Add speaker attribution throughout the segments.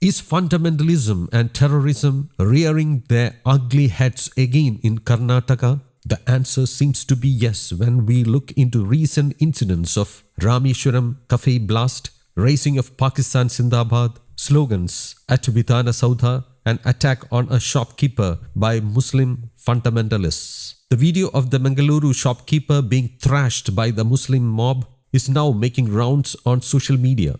Speaker 1: Is fundamentalism and terrorism rearing their ugly heads again in Karnataka? The answer seems to be yes when we look into recent incidents of Rameshwaram café blast, raising of Pakistan Zindabad, slogans at Vidhana Soudha, and attack on a shopkeeper by Muslim fundamentalists. The video of the Bengaluru shopkeeper being thrashed by the Muslim mob is now making rounds on social media.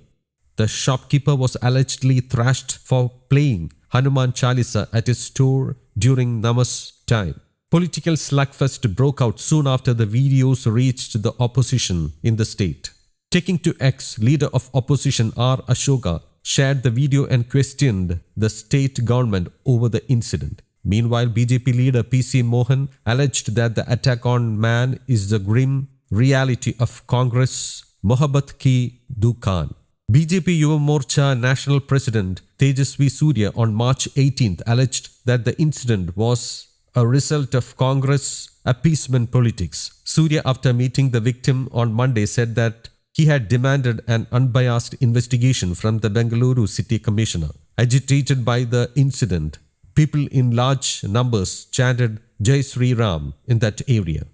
Speaker 1: The shopkeeper was allegedly thrashed for playing Hanuman Chalisa at his store during Namas time. Political slugfest broke out soon after the videos reached the opposition in the state. Taking to X, leader of opposition R Ashoka shared the video and questioned the state government over the incident. Meanwhile, BJP leader PC Mohan alleged that the attack on man is the grim reality of Congress Mohabbat Ki Dukaan. BJP Yuva Morcha National President Tejasvi Surya on March 18th alleged that the incident was a result of Congress appeasement politics. Surya, after meeting the victim on Monday, said that he had demanded an unbiased investigation from the Bengaluru City Commissioner. Agitated by the incident, people in large numbers chanted Jai Shree Ram in that area.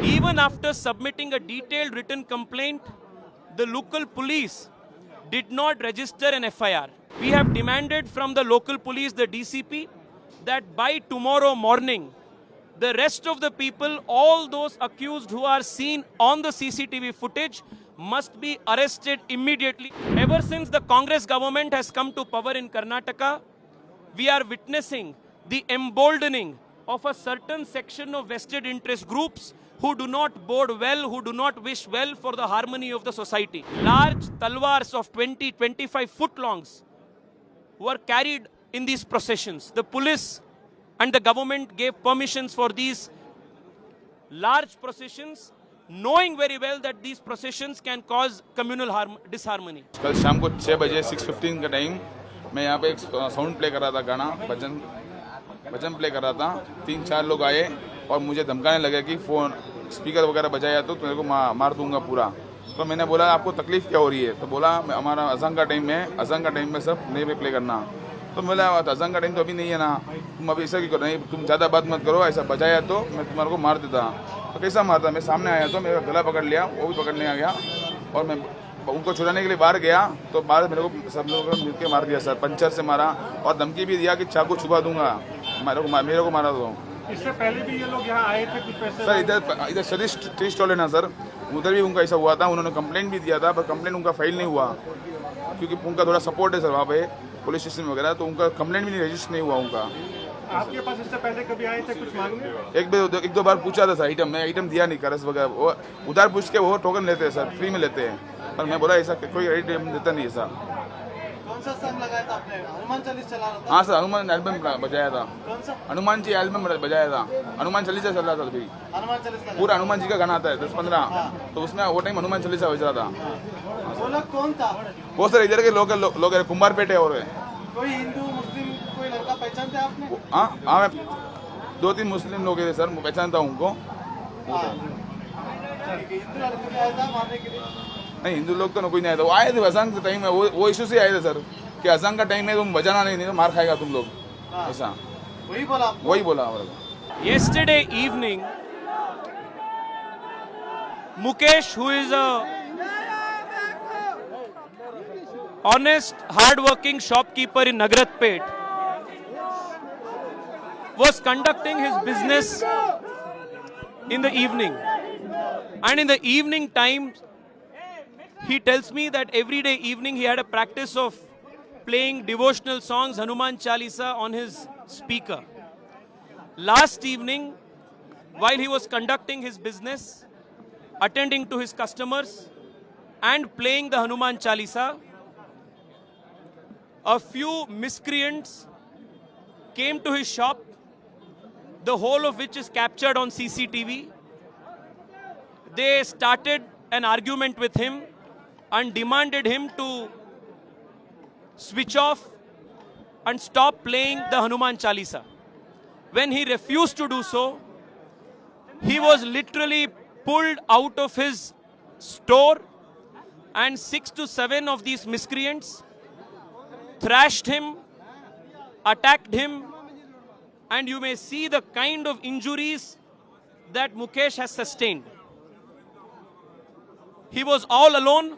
Speaker 2: Even after submitting a detailed written complaint, the local police did not register an FIR. We have demanded from the local police, the DCP, that by tomorrow morning, the rest of the people, all those accused who are seen on the CCTV footage, must be arrested immediately. Ever since the Congress government has come to power in Karnataka, we are witnessing the emboldening of a certain section of vested interest groups who do not bode well, who do not wish well for the harmony of the society. Large talwars of 20-25 foot longs were carried in these processions. The police and the government gave permissions for these large processions, knowing very well that these processions can cause communal disharmony.
Speaker 3: कल शाम को 6 बजे 6:15 का time मैं यहाँ पे एक sound play कर रहा था, गाना भजन प्ले कर रहा था. 3-4 लोग आए और मुझे धमकाने लगे कि फ़ोन स्पीकर वगैरह बजाया तो तेरे को मार दूंगा पूरा. तो मैंने बोला आपको तकलीफ क्या हो रही है? तो बोला हमारा अज़ान का टाइम में सब नहीं पे प्ले करना. तो बोला अज़ान का टाइम तो अभी नहीं है ना, तुम अभी ऐसा क्यों कर रहे हैं? तुम ज़्यादा बात मत करो, ऐसा बजाया तो मैं तुम्हारे को मार देता. तो कैसा मारता? मैं सामने आया तो मेरा गला पकड़ लिया, वो भी पकड़ने आ गया और मैं उनको छुड़ाने के लिए बाहर गया तो बाहर मेरे को सब लोगों ने मिलकर मार दिया सर. पंचर से मारा और धमकी भी दिया कि चाकू छुपा दूंगा, मेरे को मारा. दो
Speaker 4: इससे पहले भी ये लोग यहाँ आए थे कुछ पैसे
Speaker 3: सर. इधर सतीश टी स्टॉल है ना सर, उधर भी उनका ऐसा हुआ था. उन्होंने कंप्लेंट भी दिया था पर कंप्लेंट उनका फाइल नहीं हुआ क्योंकि उनका थोड़ा सपोर्ट है सर वहाँ पे पुलिस स्टेशन वगैरह, तो उनका कंप्लेंट भी नहीं रजिस्टर नहीं हुआ उनका.
Speaker 4: आपके पास इससे पहले कभी आए थे कुछ मांगने?
Speaker 3: एक दो बार पूछा था सर. मैं आइटम दिया नहीं, करस वगैरह वो उधार पूछ के वो टोकन लेते हैं सर, फ्री में लेते हैं. पर मैं बोला ऐसा कोई आइटम देता नहीं है सर.
Speaker 5: कौन सा सॉन्ग लगाया था आपने? हनुमान चालीसा चला रहा था?
Speaker 3: हाँ सर, हनुमान एल्बम बजाया था. हनुमान जी एल्बम बजाया था. हनुमान चालीसा चल रहा था अभी,
Speaker 5: हनुमान चालीसा
Speaker 3: पूरा हनुमान जी का गाना आता है 10-15, तो उसमें वो टाइम हनुमान चालीसा बज रहा था.
Speaker 5: वो लोग कौन था?
Speaker 3: वो सर इधर के लोग कुंभारपेट है. और
Speaker 5: कोई हिंदू मुस्लिम कोई लड़का पहचानते आपने?
Speaker 3: हाँ मैं 2-3 मुस्लिम लोग थे सर, मैं पहचानता हूँ उनको.
Speaker 5: हिंदू लड़के आया था मारने के लिए?
Speaker 3: नहीं, हिंदू लोग तो कोई नहीं आया था. वो आए थे अजान के टाइम में, वो इशू से आए थे सर कि अजान का टाइम है तुम बजाना नहीं तो मार खाएगा तुम लोग, ऐसा
Speaker 5: वही बोला.
Speaker 2: Yesterday evening, Mukesh, who is a honest, hard-working shopkeeper in Nagaratpet, was conducting his business in the evening. And in the evening time, he tells me that every day evening he had a practice of playing devotional songs, Hanuman Chalisa, on his speaker. Last evening, while he was conducting his business, attending to his customers, and playing the Hanuman Chalisa, a few miscreants came to his shop, the whole of which is captured on CCTV. They started an argument with him and demanded him to switch off and stop playing the Hanuman Chalisa. When he refused to do so, he was literally pulled out of his store, and 6 to 7 of these miscreants thrashed him, attacked him, and you may see the kind of injuries that Mukesh has sustained. He was all alone,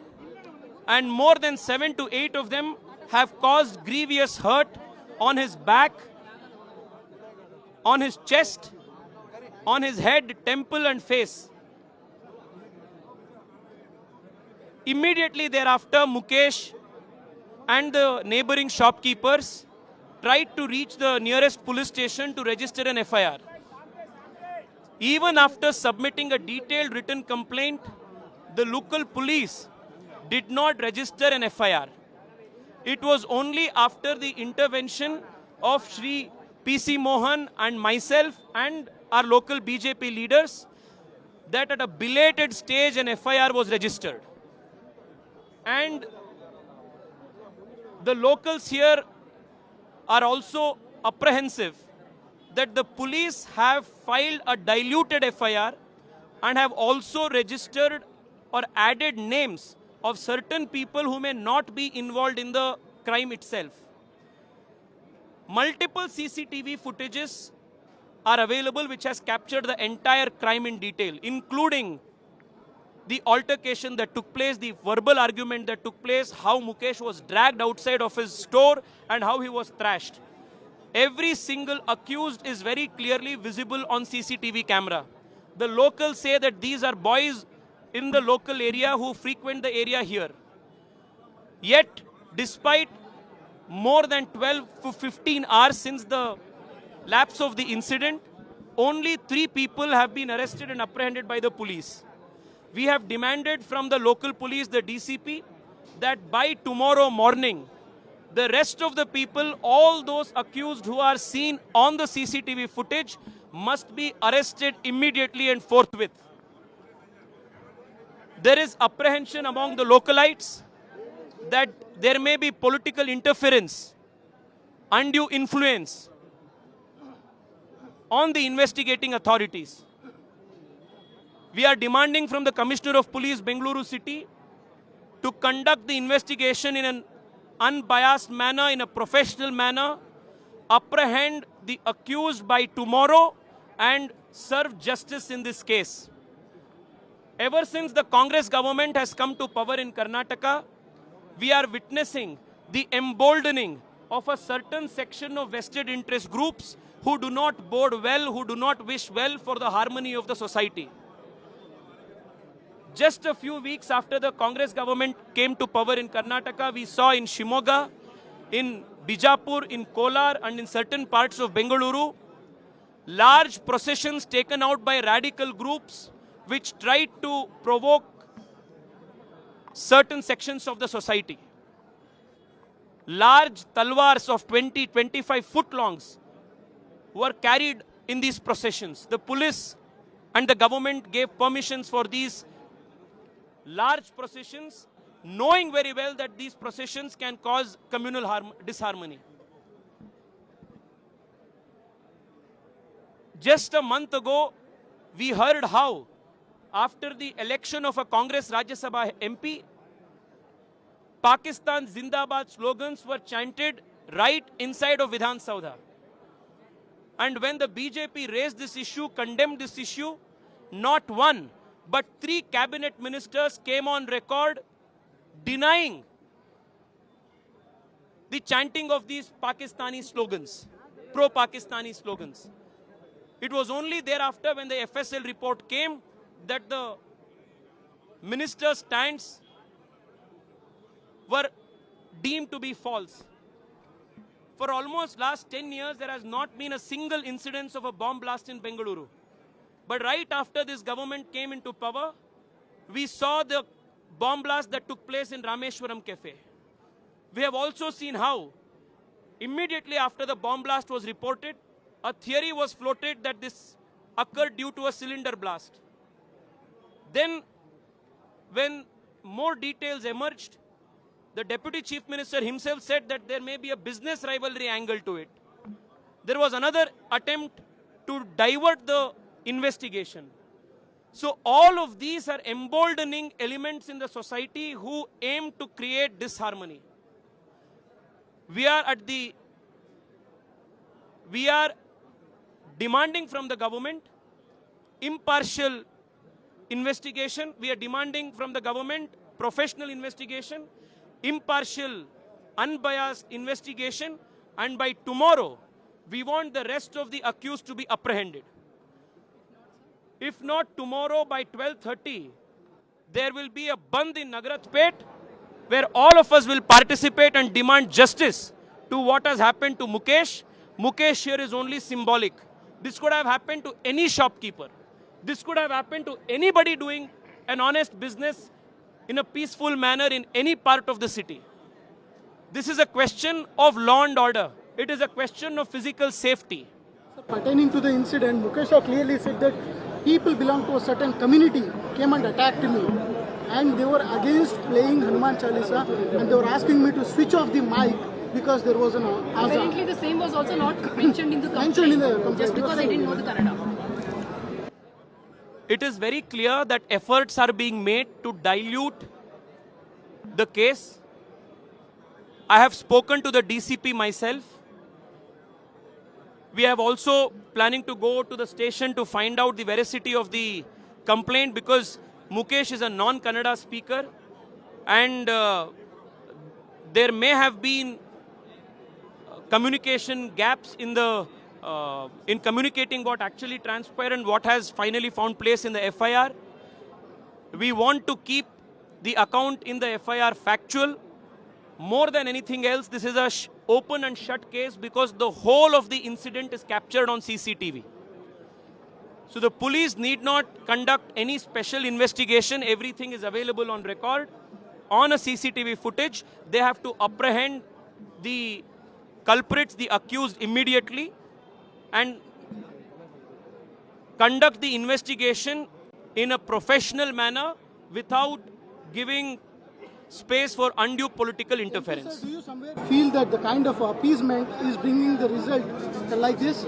Speaker 2: and more than 7 to 8 of them have caused grievous hurt on his back, on his chest, on his head, temple and face. Immediately thereafter, Mukesh and the neighboring shopkeepers tried to reach the nearest police station to register an FIR. Even after submitting a detailed written complaint, the local police did not register an FIR. It was only after the intervention of Shri PC Mohan and myself and our local BJP leaders that at a belated stage an FIR was registered. And the locals here are also apprehensive that the police have filed a diluted FIR and have also registered or added names of certain people who may not be involved in the crime itself. Multiple CCTV footages are available which has captured the entire crime in detail, including the altercation that took place, the verbal argument that took place, how Mukesh was dragged outside of his store and how he was thrashed. Every single accused is very clearly visible on CCTV camera. The locals say that these are boys in the local area who frequent the area here. Yet, despite more than 12 to 15 hours since the lapse of the incident, only 3 people have been arrested and apprehended by the police. We have demanded from the local police, the DCP, that by tomorrow morning, the rest of the people, all those accused who are seen on the CCTV footage, must be arrested immediately and forthwith. There is apprehension among the localites that there may be political interference, undue influence on the investigating authorities. We are demanding from the Commissioner of Police, Bengaluru City, to conduct the investigation in an unbiased manner, in a professional manner, apprehend the accused by tomorrow and serve justice in this case. Ever since the Congress government has come to power in Karnataka, we are witnessing the emboldening of a certain section of vested interest groups who do not bode well, who do not wish well for the harmony of the society. Just a few weeks after the Congress government came to power in Karnataka, we saw in Shimoga, in Bijapur, in Kolar and in certain parts of Bengaluru, large processions taken out by radical groups which tried to provoke certain sections of the society. Large talwars of 20-25 foot longs were carried in these processions. The police and the government gave permissions for these large processions, knowing very well that these processions can cause communal disharmony. Just a month ago, we heard how, after the election of a Congress Rajya Sabha MP, Pakistan Zindabad slogans were chanted right inside of Vidhana Soudha. And when the BJP raised this issue, condemned this issue, not one, but 3 cabinet ministers came on record denying the chanting of these Pakistani slogans, pro-Pakistani slogans. It was only thereafter when the FSL report came that the minister's stands were deemed to be false. For almost last 10 years, there has not been a single incidence of a bomb blast in Bengaluru. But right after this government came into power, we saw the bomb blast that took place in Rameshwaram café. We have also seen how, immediately after the bomb blast was reported, a theory was floated that this occurred due to a cylinder blast. Then, when more details emerged, the Deputy Chief Minister himself said that there may be a business rivalry angle to it. There was another attempt to divert the investigation. So all of these are emboldening elements in the society who aim to create disharmony. We are demanding from the government impartial investigation. We are demanding from the government professional investigation, impartial, unbiased investigation, and by tomorrow, we want the rest of the accused to be apprehended. If not tomorrow by 12:30, there will be a bandh in Nagaratpet where all of us will participate and demand justice to what has happened to Mukesh. Mukesh here is only symbolic. This could have happened to any shopkeeper. This could have happened to anybody doing an honest business in a peaceful manner in any part of the city. This is a question of law and order. It is a question of physical safety.
Speaker 6: Pertaining to the incident, Mukesh clearly said that people belong to a certain community came and attacked me, and they were against playing Hanuman Chalisa, and they were asking me to switch off the mic because there was an azan.
Speaker 7: Apparently the same was also not mentioned in the complaint, just because I didn't know the Kannada.
Speaker 2: It is very clear that efforts are being made to dilute the case. I have spoken to the DCP myself. We have also planning to go to the station to find out the veracity of the complaint, because Mukesh is a non-Kannada speaker, and there may have been communication gaps in the in communicating what actually transpired and what has finally found place in the FIR. We want to keep the account in the FIR factual. More than anything else, this is a open and shut case because the whole of the incident is captured on CCTV. So the police need not conduct any special investigation. Everything is available on record on a CCTV footage. They have to apprehend the culprits, the accused, immediately and conduct the investigation in a professional manner without giving space for undue political interference.
Speaker 6: Do you somewhere feel that the kind of appeasement is bringing the result like this?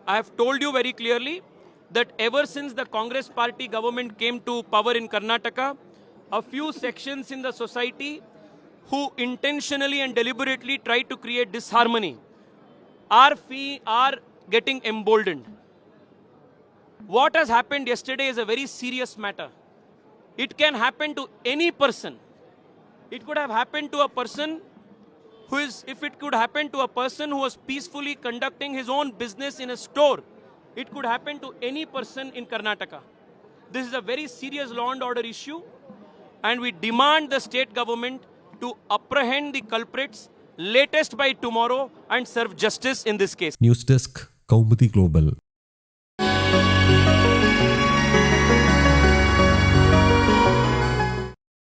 Speaker 2: I have told you very clearly that ever since the Congress party government came to power in Karnataka, a few sections in the society who intentionally and deliberately try to create disharmony are getting emboldened. What has happened yesterday is a very serious matter. It can happen to any person. It could have happened to a person if it could happen to a person who was peacefully conducting his own business in a store, it could happen to any person in Karnataka. This is a very serious law and order issue, and we demand the state government to apprehend the culprits latest by tomorrow and serve justice in this case.
Speaker 1: News Desk, Kaumudy Global.